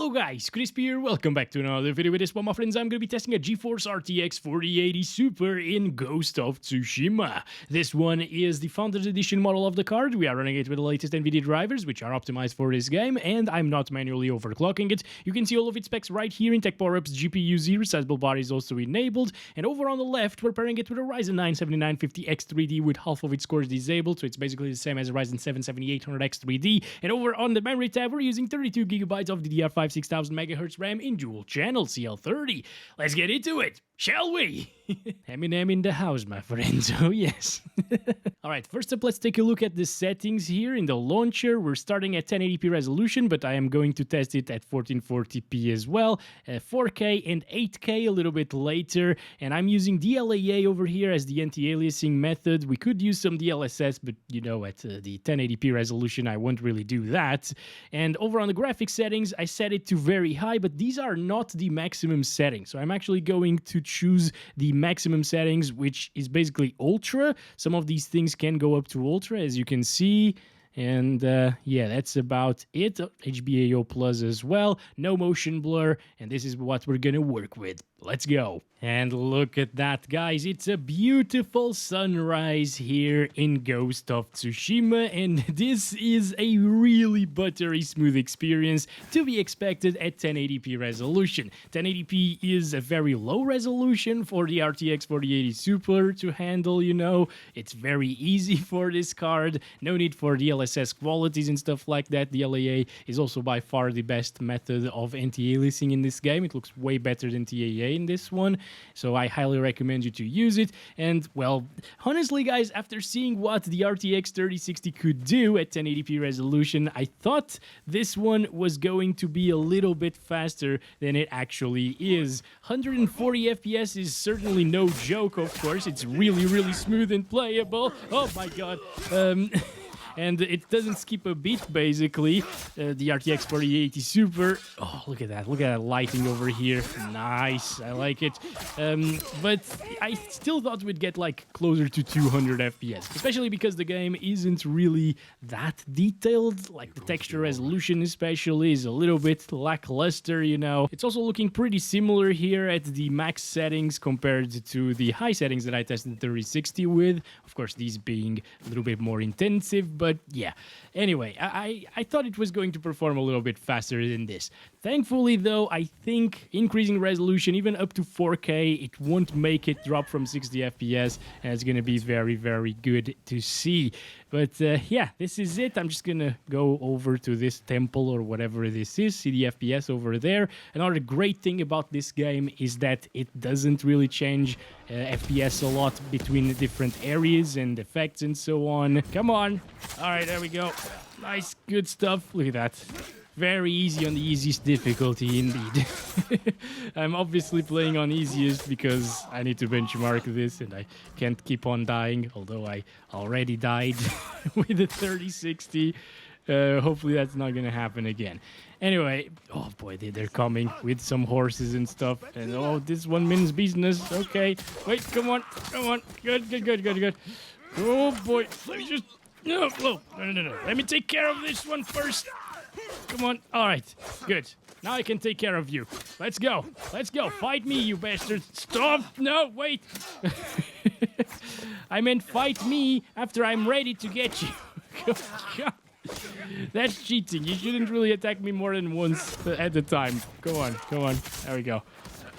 Hello guys, Crispy here, welcome back to another video. With this one, my friends, I'm going to be testing a GeForce RTX 4080 Super in Ghost of Tsushima. This one is the Founders Edition model of the card. We are running it with the latest Nvidia drivers, which are optimized for this game, and I'm not manually overclocking it. You can see all of its specs right here in Tech Power-Ups. GPU Z, resizable bar is also enabled, and over on the left, we're pairing it with a Ryzen 9 7950X3D with half of its cores disabled, so it's basically the same as a Ryzen 7 7800X3D, and over on the memory tab, we're using 32GB of DDR5 6000 MHz RAM in dual channel CL30. Let's get into it, shall we? Eminem in the house, my friends. Oh yes. Alright, first up, let's take a look at the settings here. In the launcher, we're starting at 1080p resolution, but I am going to test it at 1440p as well, 4K and 8K a little bit later, and I'm using DLAA over here as the anti-aliasing method. We could use some DLSS, but you know, at the 1080p resolution, I won't really do that. And over on the graphics settings, I set it to very high, but these are not the maximum settings, so I'm actually going to choose the maximum settings, which is basically ultra. Some of these things can go up to ultra, as you can see. And yeah, that's about it. HBAO plus as well, no motion blur, and this is what we're gonna work with. Let's go. And look at that, guys. It's a beautiful sunrise here in Ghost of Tsushima, and this is a really buttery smooth experience to be expected at 1080p resolution. 1080p is a very low resolution for the RTX 4080 Super to handle, you know. It's very easy for this card. No need for DLSS qualities and stuff like that. DLAA is also by far the best method of anti-aliasing in this game. It looks way better than TAA in this one, so I highly recommend you to use it. And well, honestly guys, after seeing what the RTX 3060 could do at 1080p resolution, I thought this one was going to be a little bit faster than it actually is. 140 FPS is certainly no joke, of course. It's really smooth and playable. Oh my god. And it doesn't skip a beat, basically. The RTX 4080 Super. Oh, look at that. Look at that lighting over here. Nice. I like it. But I still thought we'd get, like, closer to 200 FPS. Especially because the game isn't really that detailed. Like, the texture resolution especially is a little bit lackluster, you know. It's also looking pretty similar here at the max settings compared to the high settings that I tested the 3060 with. Of course, these being a little bit more intensive, but yeah. Anyway, I thought it was going to perform a little bit faster than this. Thankfully, though, I think increasing resolution even up to 4K, it won't make it drop from 60 FPS, and it's going to be very good to see. But yeah, this is it. I'm just going to go over to this temple or whatever this is, see the FPS over there. Another great thing about this game is that it doesn't really change FPS a lot between the different areas and effects and so on. Come on. All right, there we go. Nice, good stuff. Look at that. Very easy on the easiest difficulty, indeed. I'm obviously playing on easiest because I need to benchmark this and I can't keep on dying, although I already died with the 3060. Hopefully that's not going to happen again. Anyway, oh boy, they're coming with some horses and stuff. And oh, this one means business. Okay, wait, come on. Good. Oh boy, let me just... No. Let me take care of this one first. Come on. All right. Good. Now I can take care of you. Let's go. Fight me, you bastard. Stop. No, wait. I meant fight me after I'm ready to get you. That's cheating. You shouldn't really attack me more than once at a time. Go on. There we go.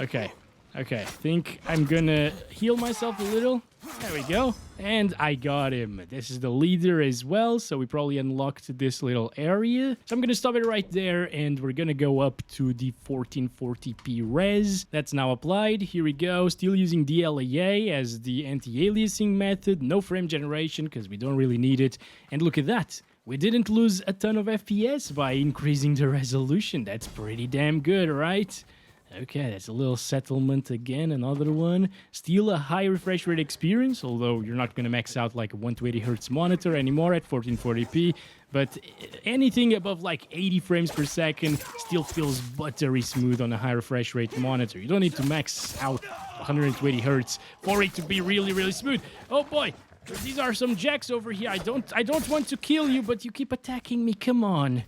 Okay. I think I'm gonna heal myself a little. There we go. And I got him. This is the leader as well, so we probably unlocked this little area. So I'm gonna stop it right there, and we're gonna go up to the 1440p res. That's now applied. Here we go. Still using DLAA as the anti-aliasing method. No frame generation, because we don't really need it. And look at that. We didn't lose a ton of FPS by increasing the resolution. That's pretty damn good, right? Okay, that's a little settlement again, another one. Still a high refresh rate experience, although you're not going to max out like a 120Hz monitor anymore at 1440p. But anything above like 80 frames per second still feels buttery smooth on a high refresh rate monitor. You don't need to max out 120Hz for it to be really smooth. Oh boy! These are some jacks over here. I don't want to kill you, but you keep attacking me. Come on.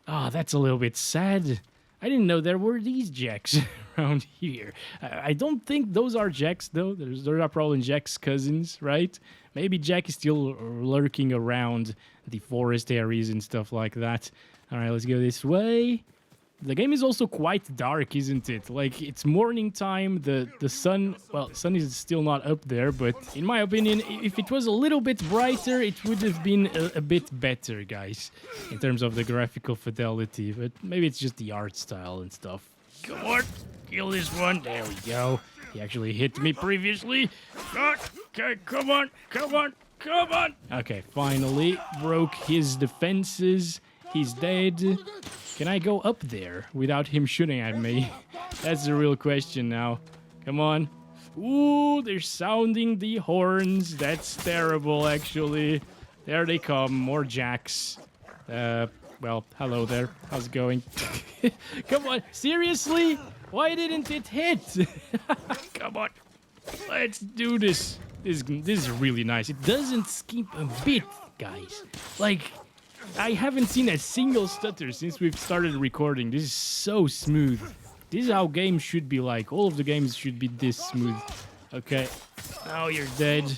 Ah, that's a little bit sad. I didn't know there were these jacks around here. I don't think those are jacks, though. There are probably Jack's cousins, right? Maybe Jack is still lurking around the forest areas and stuff like that. All right, let's go this way. The game is also quite dark, isn't it? Like, it's morning time, the sun, well, sun is still not up there, but in my opinion, if it was a little bit brighter, it would have been a bit better, guys, in terms of the graphical fidelity, but maybe it's just the art style and stuff. Come on, kill this one. There we go. He actually hit me previously. Okay, come on, come on, come on. Okay, finally broke his defenses. He's dead. Can I go up there without him shooting at me? That's the real question now. Come on. Ooh, they're sounding the horns. That's terrible, actually. There they come. More jacks. Well, hello there. How's it going? Come on. Seriously? Why didn't it hit? Come on. Let's do this. This is really nice. It doesn't skip a bit, guys. Like, I haven't seen a single stutter since we've started recording. This is so smooth. This is how games should be like. All of the games should be this smooth. Okay, now you're dead.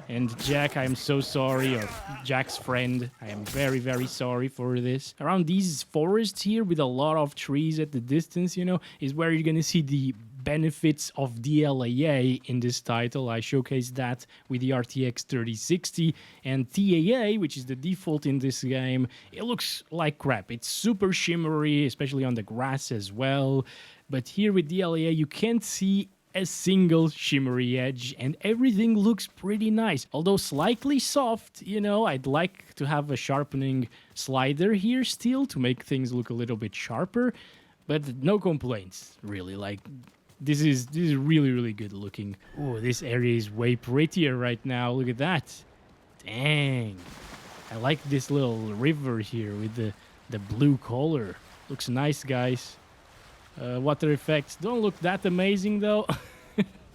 And Jack, I am so sorry, or Jack's friend, I am very, very sorry for this. Around these forests here with a lot of trees at the distance, you know, is where you're gonna see the benefits of DLAA in this title. I showcased that with the RTX 3060, and TAA, which is the default in this game, it looks like crap. It's super shimmery, especially on the grass as well. But here with DLAA, you can't see a single shimmery edge, and everything looks pretty nice. Although slightly soft, you know, I'd like to have a sharpening slider here still to make things look a little bit sharper, but no complaints, really. Like, this is really, really good looking. Oh, this area is way prettier right now. Look at that. Dang. I like this little river here with the blue color. Looks nice, guys. Water effects don't look that amazing, though.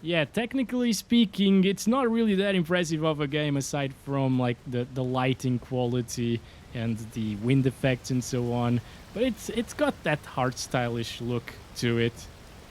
Yeah, technically speaking, it's not really that impressive of a game aside from like the lighting quality and the wind effects and so on. But it's got that hard stylish look to it.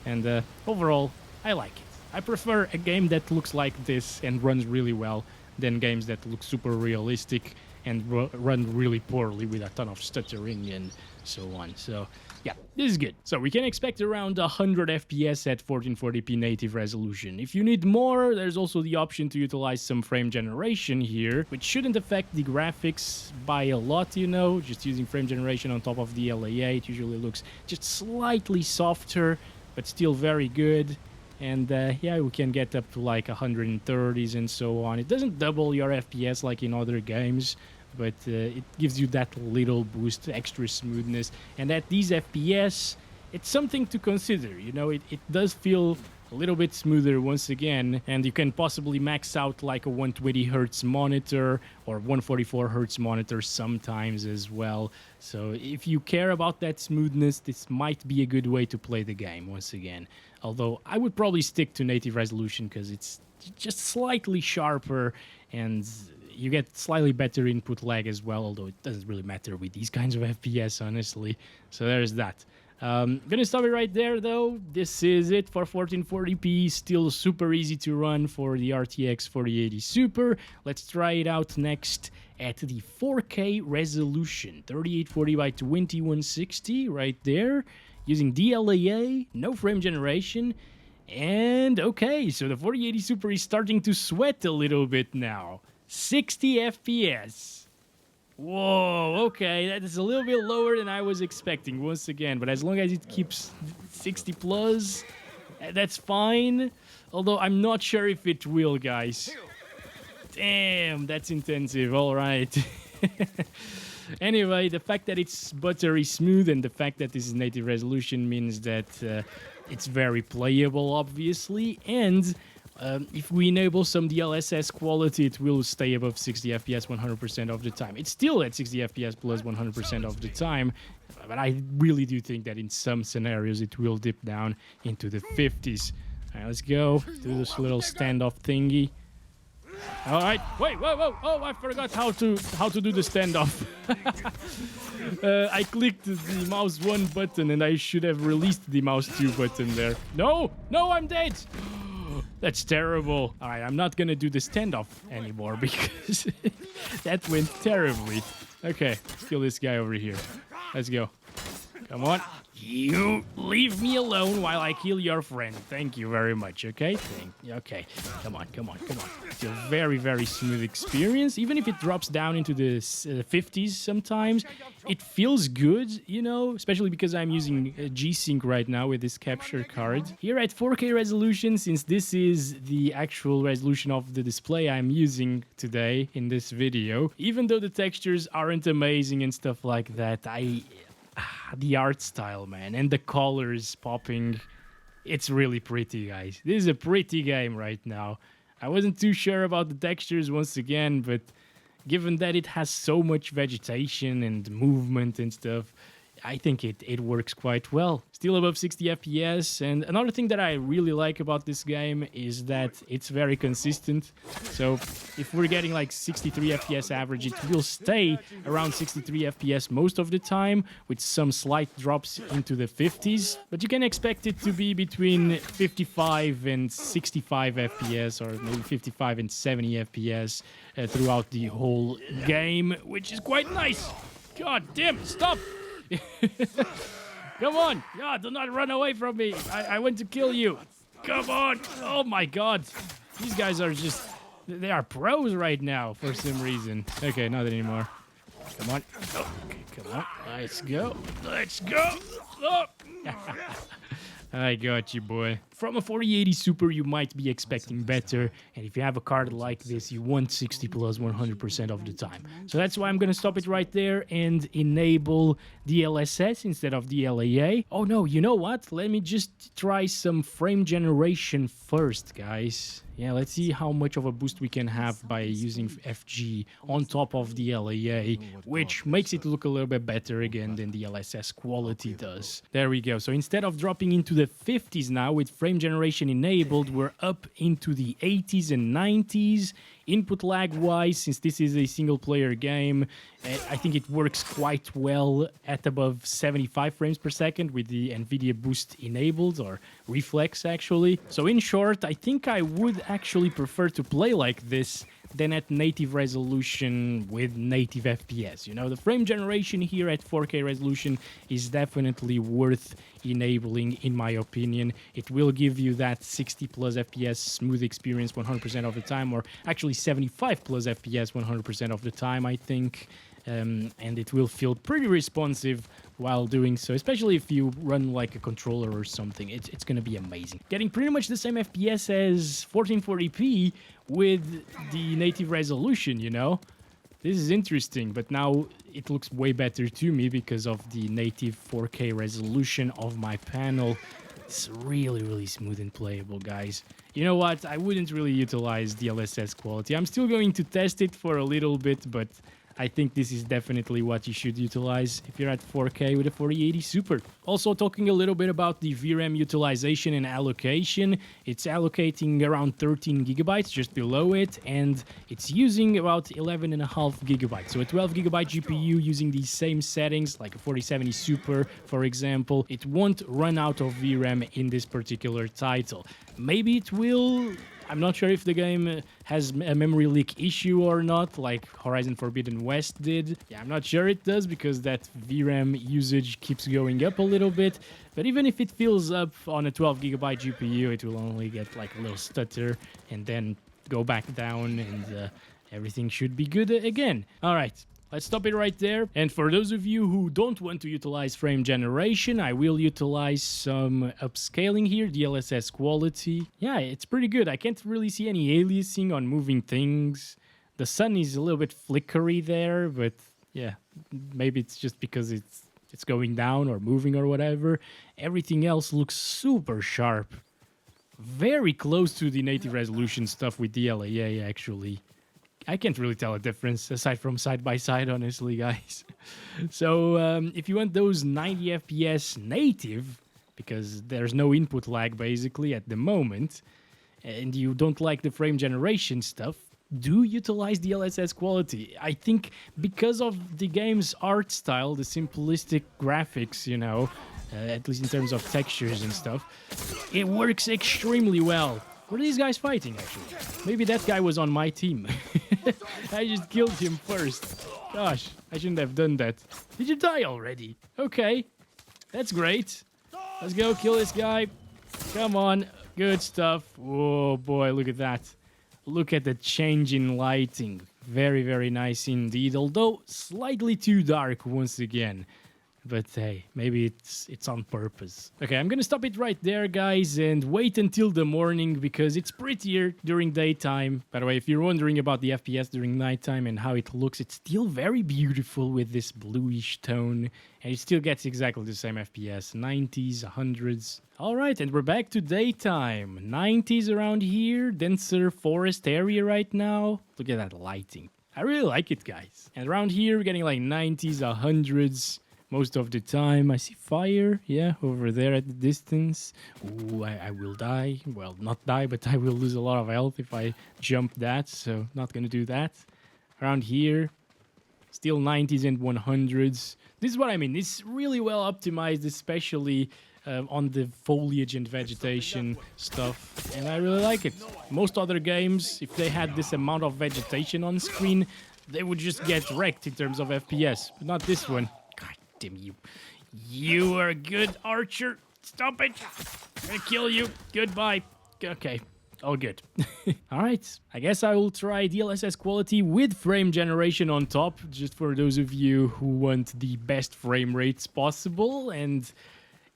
And overall, I like it. I prefer a game that looks like this and runs really well than games that look super realistic and run really poorly with a ton of stuttering and so on. So yeah, this is good. So we can expect around 100 FPS at 1440p native resolution. If you need more, there's also the option to utilize some frame generation here, which shouldn't affect the graphics by a lot, you know. Just using frame generation on top of the DLAA, it usually looks just slightly softer, but still very good. And yeah, we can get up to like 130s and so on. It doesn't double your FPS like in other games, but it gives you that little boost, extra smoothness. And at these FPS, it's something to consider. You know, it does feel a little bit smoother once again, and you can possibly max out like a 120 Hz monitor or 144 Hz monitor sometimes as well. So if you care about that smoothness, this might be a good way to play the game once again. Although I would probably stick to native resolution because it's just slightly sharper and you get slightly better input lag as well, although it doesn't really matter with these kinds of FPS, honestly. So there's that. Gonna stop it right there, though. This is it for 1440p. Still super easy to run for the RTX 4080 Super. Let's try it out next at the 4K resolution, 3840 by 2160, right there, using DLAA, no frame generation. And okay, so the 4080 Super is starting to sweat a little bit now. 60 FPS. Whoa, okay, that is a little bit lower than I was expecting once again, but as long as it keeps 60 plus, that's fine. Although I'm not sure if it will, guys. Damn, that's intensive, all right. Anyway, the fact that it's buttery smooth and the fact that this is native resolution means that it's very playable, obviously, and if we enable some DLSS quality, it will stay above 60 FPS 100% of the time. It's still at 60 FPS plus 100% of the time, but I really do think that in some scenarios it will dip down into the 50s. All right, let's go do this little standoff thingy. All right. Wait, whoa. Oh, I forgot how to do the standoff. I clicked the mouse 1 button and I should have released the mouse 2 button there. No, I'm dead. That's terrible. All right, I'm not gonna do the standoff anymore because that went terribly. Okay, let's kill this guy over here. Let's go. Come on. You leave me alone while I kill your friend. Thank you very much, okay? Okay, come on. It's a very, very smooth experience. Even if it drops down into the 50s sometimes, it feels good, you know, especially because I'm using G-Sync right now with this capture card. Here at 4K resolution, since this is the actual resolution of the display I'm using today in this video, even though the textures aren't amazing and stuff like that, the art style, man, and the colors popping, it's really pretty, guys. This is a pretty game right now. I wasn't too sure about the textures once again, but given that it has so much vegetation and movement and stuff, I think it works quite well. Still above 60 FPS, and another thing that I really like about this game is that it's very consistent. So if we're getting like 63 FPS average, it will stay around 63 FPS most of the time, with some slight drops into the 50s. But you can expect it to be between 55 and 65 FPS, or maybe 55 and 70 FPS throughout the whole game, which is quite nice. God damn, stop! Come on! Yeah, do not run away from me! I want to kill you! Come on! Oh my god! These guys are just... They are pros right now for some reason. Okay, not anymore. Come on. Oh, okay, come on. Let's go. Let's go! Oh. I got you, boy. From a 4080 Super, you might be expecting better, and if you have a card like this, you want 60 plus 100% of the time. So that's why I'm gonna stop it right there and enable DLSS instead of DLAA. Oh no, you know what? Let me just try some frame generation first, guys. Yeah, let's see how much of a boost we can have by using FG on top of DLAA, which makes it look a little bit better again than DLSS Quality does. There we go. So instead of dropping into the 50s now with frame generation enabled, we're up into the 80s and 90s. Input lag wise, since this is a single player game, I think it works quite well at above 75 frames per second with the Nvidia boost enabled, or reflex actually. So in short, I think I would actually prefer to play like this than at native resolution with native FPS. You know, the frame generation here at 4K resolution is definitely worth enabling, in my opinion. It will give you that 60 plus FPS smooth experience 100% of the time, or actually 75 plus FPS 100% of the time, I think. And it will feel pretty responsive while doing so, especially if you run like a controller or something. It's gonna be amazing. Getting pretty much the same FPS as 1440p with the native resolution, you know? This is interesting, but now it looks way better to me because of the native 4K resolution of my panel. It's really, really smooth and playable, guys. You know what? I wouldn't really utilize DLSS Quality. I'm still going to test it for a little bit, but I think this is definitely what you should utilize if you're at 4K with a 4080 Super. Also, talking a little bit about the VRAM utilization and allocation, it's allocating around 13 gigabytes just below it, and it's using about 11.5 gigabytes. So a 12 gigabyte GPU using these same settings, like a 4070 Super, for example, it won't run out of VRAM in this particular title. Maybe it will. I'm not sure if the game has a memory leak issue or not, like Horizon Forbidden West did. Yeah, I'm not sure it does, because that VRAM usage keeps going up a little bit. But even if it fills up on a 12 gigabyte GPU, it will only get like a little stutter and then go back down, and everything should be good again. All right. Let's stop it right there. And for those of you who don't want to utilize frame generation, I will utilize some upscaling here, DLSS Quality. Yeah, it's pretty good. I can't really see any aliasing on moving things. The sun is a little bit flickery there, but yeah, maybe it's just because it's going down or moving or whatever. Everything else looks super sharp. Very close to the native resolution stuff with DLAA, actually. I can't really tell a difference aside from side by side, honestly, guys. So if you want those 90 FPS native, because there's no input lag basically at the moment, and you don't like the frame generation stuff, do utilize DLSS quality. I think because of the game's art style, the simplistic graphics, you know, at least in terms of textures and stuff, it works extremely well. What are these guys fighting, actually? Maybe that guy was on my team. I just killed him first. Gosh, I shouldn't have done that. Did you die already? Okay, that's great. Let's go kill this guy. Come on, good stuff. Oh boy, look at that. Look at the change in lighting. Very, very nice indeed, although slightly too dark once again. But hey, maybe it's on purpose. Okay, I'm gonna stop it right there, guys, and wait until the morning because it's prettier during daytime. By the way, if you're wondering about the FPS during nighttime and how it looks, it's still very beautiful with this bluish tone. And it still gets exactly the same FPS, 90s, 100s. Alright, and we're back to daytime. 90s around here, denser forest area right now. Look at that lighting. I really like it, guys. And around here, we're getting like 90s, 100s. Most of the time, I see fire, yeah, over there at the distance. Ooh, I will die. Well, not die, but I will lose a lot of health if I jump that, so not gonna do that. Around here, still 90s and 100s. This is what I mean. It's really well optimized, especially on the foliage and vegetation stuff, and I really like it. Most other games, if they had this amount of vegetation on screen, they would just get wrecked in terms of FPS, but not this one. Damn you. You are a good archer. Stop it. I'm gonna kill you. Goodbye. Okay. All good. Alright. I guess I will try DLSS quality with frame generation on top, just for those of you who want the best frame rates possible. And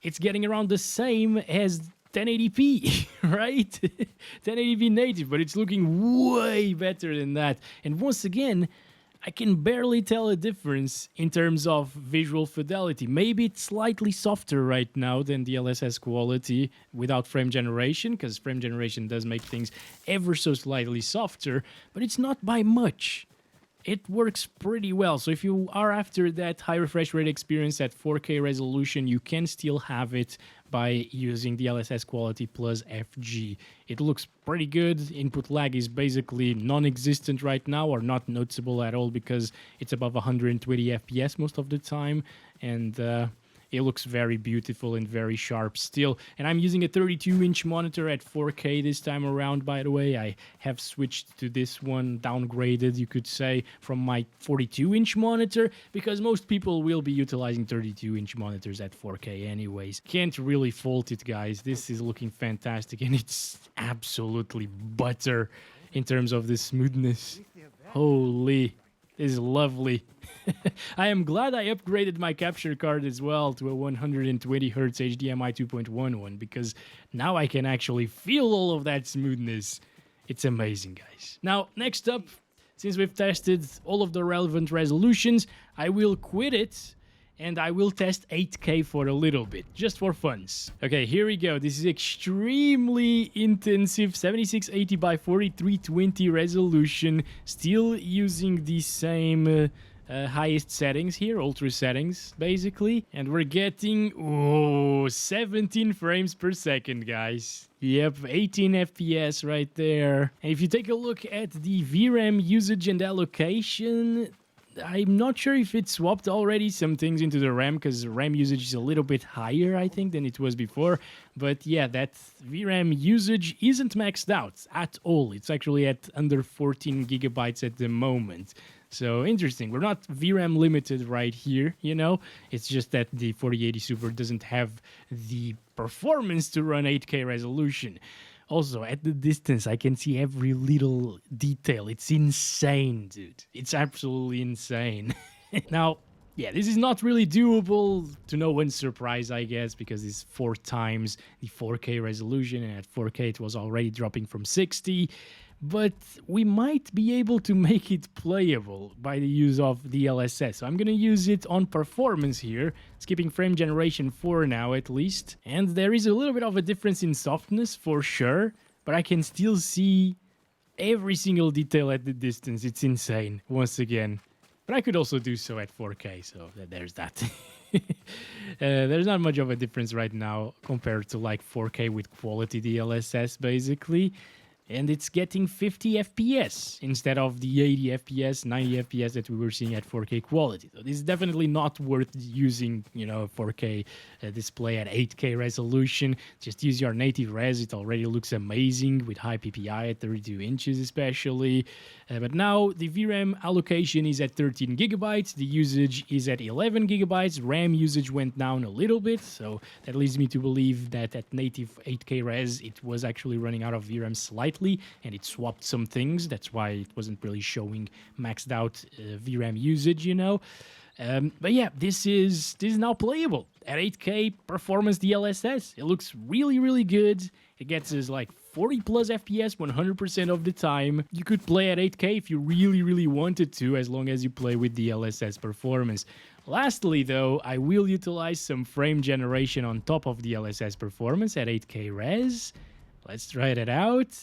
it's getting around the same as 1080p, right? 1080p native, but it's looking way better than that. And once again, I can barely tell a difference in terms of visual fidelity. Maybe it's slightly softer right now than DLSS quality without frame generation, because frame generation does make things ever so slightly softer, but it's not by much. It works pretty well. So if you are after that high refresh rate experience at 4K resolution, you can still have it by using DLSS quality plus FG. It looks pretty good. Input lag is basically non-existent right now, or not noticeable at all, because it's above 120 FPS most of the time, and it looks very beautiful and very sharp still. And I'm using a 32-inch monitor at 4K this time around, by the way. I have switched to this one, downgraded, you could say, from my 42-inch monitor, because most people will be utilizing 32-inch monitors at 4K anyways. Can't really fault it, guys. This is looking fantastic, and it's absolutely butter in terms of the smoothness. Holy, this is lovely. I am glad I upgraded my capture card as well to a 120Hz HDMI 2.1 one, because now I can actually feel all of that smoothness. It's amazing, guys. Now, next up, since we've tested all of the relevant resolutions, I will quit it and I will test 8K for a little bit, just for funs. Okay, here we go. This is extremely intensive 7680 by 4320 resolution, still using the same highest settings here, ultra settings basically, and we're getting 17 frames per second, guys. Yep, 18 FPS right there. And if you take a look at the VRAM usage and allocation, I'm not sure if it swapped already some things into the RAM, because RAM usage is a little bit higher, I think, than it was before. But yeah, that VRAM usage isn't maxed out at all. It's actually at under 14 gigabytes at the moment. So interesting. We're not VRAM limited right here, you know. It's just that the 4080 Super doesn't have the performance to run 8K resolution. Also, at the distance, I can see every little detail. It's insane, dude. It's absolutely insane. Now, yeah, this is not really doable, to no one's surprise, I guess, because it's 4 times the 4K resolution, and at 4K it was already dropping from 60. But we might be able to make it playable by the use of DLSS. So I'm going to use it on performance here, skipping frame generation for now at least. And there is a little bit of a difference in softness for sure, but I can still see every single detail at the distance. It's insane, once again. But I could also do so at 4K, so there's that. There's not much of a difference right now compared to like 4K with quality DLSS basically. and it's getting 50 FPS instead of the 80 FPS, 90 FPS that we were seeing at 4K quality. So this is definitely not worth using, 4K display at 8K resolution. Just use your native res. It already looks amazing with high PPI at 32 inches especially. But now the VRAM allocation is at 13 gigabytes. The usage is at 11 gigabytes. RAM usage went down a little bit, so that leads me to believe that at native 8K res, it was actually running out of VRAM slightly, and it swapped some things. That's why it wasn't really showing maxed out VRAM usage, But yeah, this is now playable at 8K performance DLSS. It looks really, really good. It gets us like 40 plus FPS 100% of the time. You could play at 8K if you really, really wanted to, as long as you play with DLSS Performance. Lastly, though, I will utilize some frame generation on top of DLSS Performance at 8K res. Let's try that out.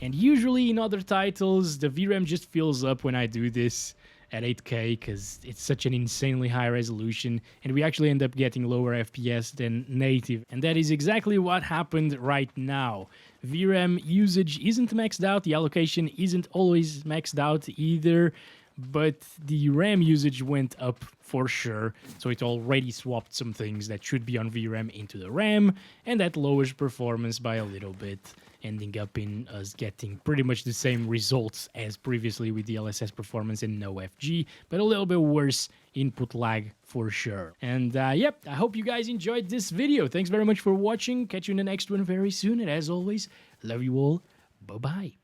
And usually in other titles, the VRAM just fills up when I do this at 8K because it's such an insanely high resolution, and we actually end up getting lower FPS than native. And that is exactly what happened right now. VRAM usage isn't maxed out, the allocation isn't always maxed out either, but the RAM usage went up for sure, so it already swapped some things that should be on VRAM into the RAM, and that lowers performance by a little bit, ending up in us getting pretty much the same results as previously with DLSS Performance and no FG, but a little bit worse input lag for sure. And yep, I hope you guys enjoyed this video. Thanks very much for watching. Catch you in the next one very soon, and as always, love you all. Bye-bye.